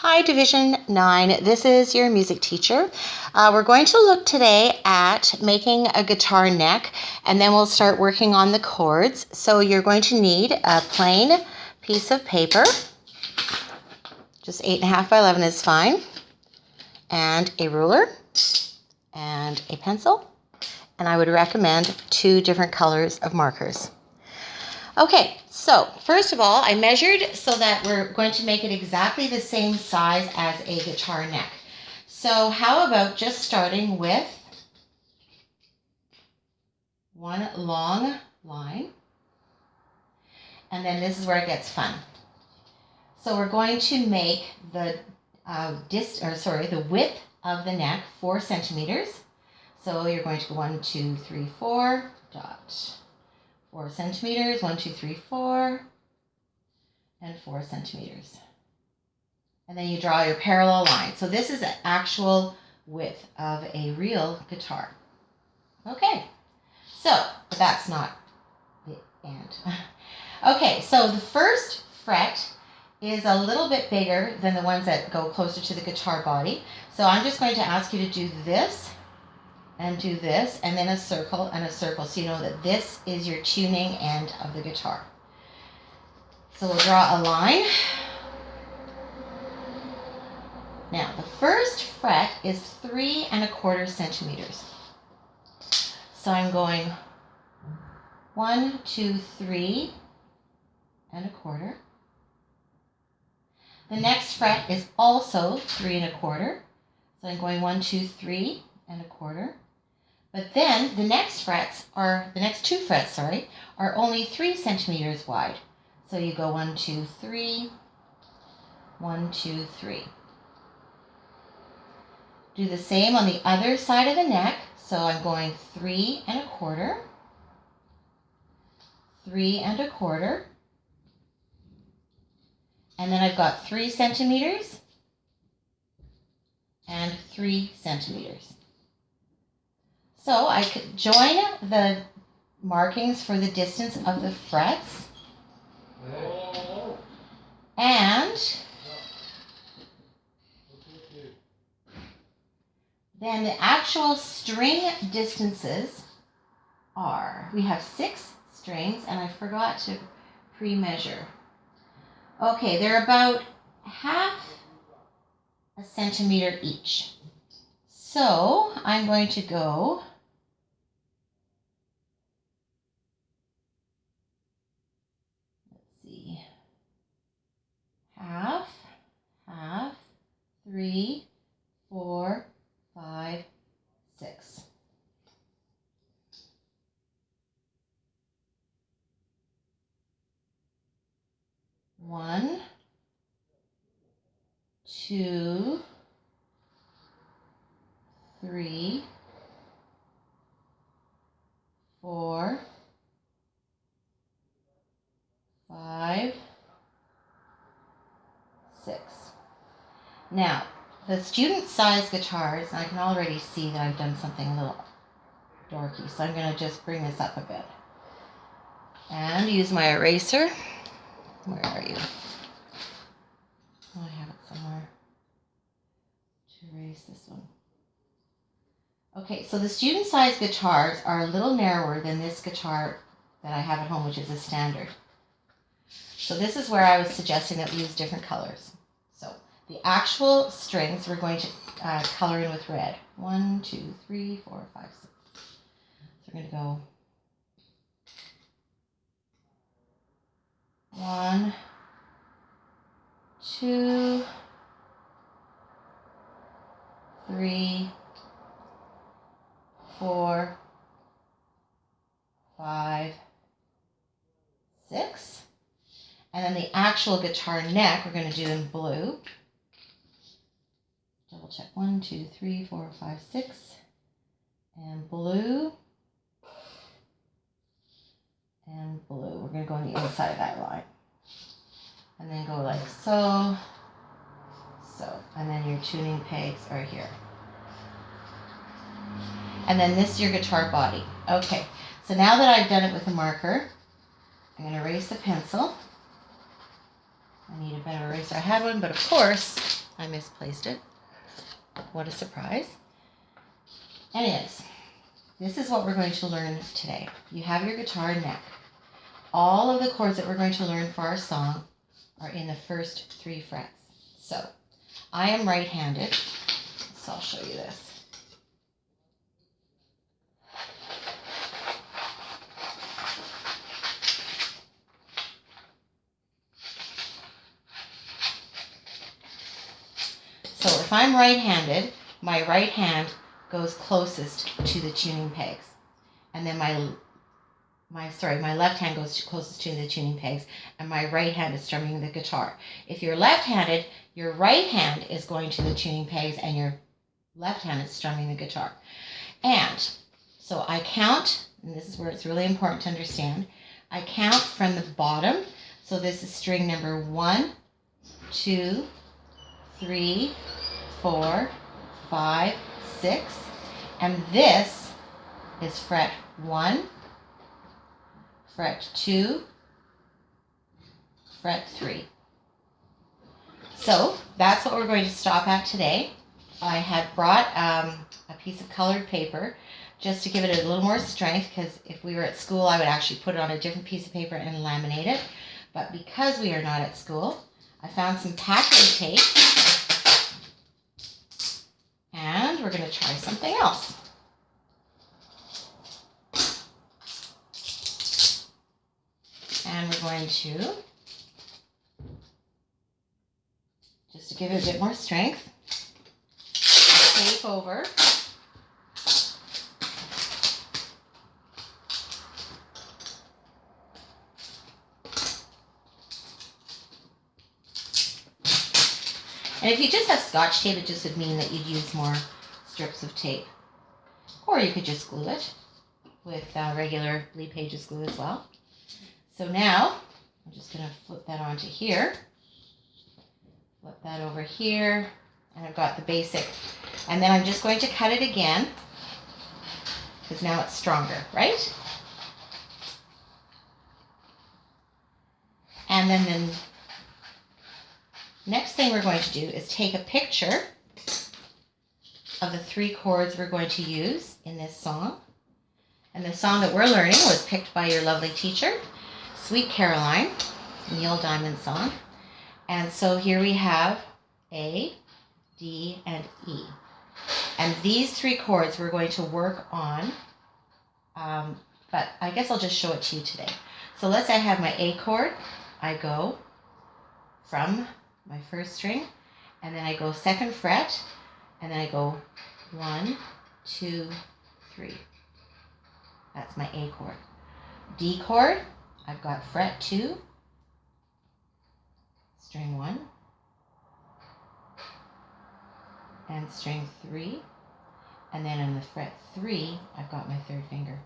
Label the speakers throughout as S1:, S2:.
S1: Hi, Division 9. This is your music teacher. We're going to look today at making a guitar neck, and then we'll start working on the chords. So you're going to need a plain piece of paper, just 8.5 by 11 is fine, and a ruler, and a pencil, and I would recommend 2 different colors of markers. Okay, so first of all, I measured so that we're going to make it exactly the same size as a guitar neck. So how about just starting with one long line, and then this is where it gets fun. So we're going to make the the width of the neck 4 centimeters. So you're going to go 1, 2, 3, 4 dot. 4 centimeters, 1, 2, 3, 4, and 4 centimeters. And then you draw your parallel line. So this is the actual width of a real guitar. Okay, but that's not the end. Okay, so the first fret is a little bit bigger than the ones that go closer to the guitar body. So I'm just going to ask you to do this and do this, and then a circle and a circle, so you know that this is your tuning end of the guitar. So we'll draw a line. Now the first fret is 3¼ centimeters. So I'm going 1, 2, 3 1/4. The next fret is also 3 1/4. So I'm going 1, 2, 3 1/4. But then the next two frets are only 3 centimeters wide. So you go 1, 2, 3, 1, 2, 3. Do the same on the other side of the neck. So I'm going 3 1/4, 3 1/4, and then I've got 3 centimeters and 3 centimeters. So I could join the markings for the distance of the frets, and then the actual string distances are, we have 6 strings, and I forgot to pre-measure. Okay, they're about 1/2 centimeter each. So I'm going to go half, 3, 4, 5, 6. One, 2, 3, 4, 5, 6. Now, the student size guitars, I can already see that I've done something a little dorky, so I'm going to just bring this up a bit. And use my eraser. Where are you? Oh, I have it somewhere to erase this one. Okay, so the student size guitars are a little narrower than this guitar that I have at home, which is a standard. So this is where I was suggesting that we use different colors. So the actual strings we're going to color in with red. 1, 2, 3, 4, 5, 6. So we're going to go 1, 2, 3, 4, 5, 6. And then the actual guitar neck we're going to do in blue. Double check. 1, 2, 3, 4, 5, 6. And blue. And blue. We're going to go on the inside of that line. And then go like so. So. And then your tuning pegs are here. And then this is your guitar body. Okay. So now that I've done it with a marker, I'm going to erase the pencil. I need a better eraser. I had one, but of course, I misplaced it. What a surprise. Anyways, this is what we're going to learn today. You have your guitar neck. All of the chords that we're going to learn for our song are in the first 3 frets. So, I am right-handed, so I'll show you this. So if I'm right-handed, my right hand goes closest to the tuning pegs. And then my left hand goes closest to the tuning pegs, and my right hand is strumming the guitar. If you're left-handed, your right hand is going to the tuning pegs, and your left hand is strumming the guitar. And so I count, and this is where it's really important to understand, I count from the bottom. So this is string number 1, 2, 3, 4, 5, 6, and this is fret 1, fret 2, fret 3. So that's what we're going to stop at today. I had brought a piece of colored paper just to give it a little more strength, because if we were at school I would actually put it on a different piece of paper and laminate it. But because we are not at school, I found some packing tape, and we're going to try something else. And we're going to, just to give it a bit more strength, tape over. And if you just have Scotch tape, it just would mean that you'd use more strips of tape. Or you could just glue it with regular Lee Pages glue as well. So now, I'm just going to flip that onto here. Flip that over here. And I've got the basic. And then I'm just going to cut it again, because now it's stronger, right? And then the next thing we're going to do is take a picture of the 3 chords we're going to use in this song. And the song that we're learning was picked by your lovely teacher, Sweet Caroline, Neil Diamond song. And so here we have A, D, and E. And these 3 chords we're going to work on, but I guess I'll just show it to you today. So let's say I have my A chord. I go from my first string, and then I go 2nd fret, and then I go 1, 2, 3. That's my A chord. D chord, I've got fret 2, string 1, and string 3, and then on the fret 3, I've got my 3rd finger.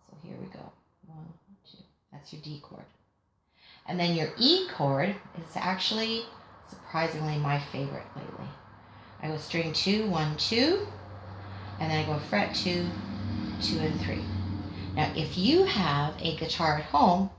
S1: So here we go. 1, 2. That's your D chord. And then your E chord is actually surprisingly my favorite lately. I go string 2, 1, 2, and then I go fret 2, 2, and 3. Now, if you have a guitar at home,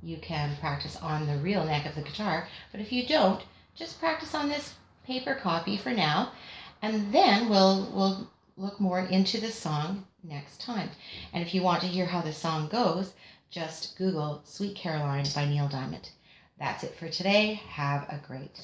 S1: you can practice on the real neck of the guitar, but if you don't, just practice on this paper copy for now, and then we'll look more into the song next time. And if you want to hear how the song goes, just Google Sweet Caroline by Neil Diamond. That's it for today. Have a great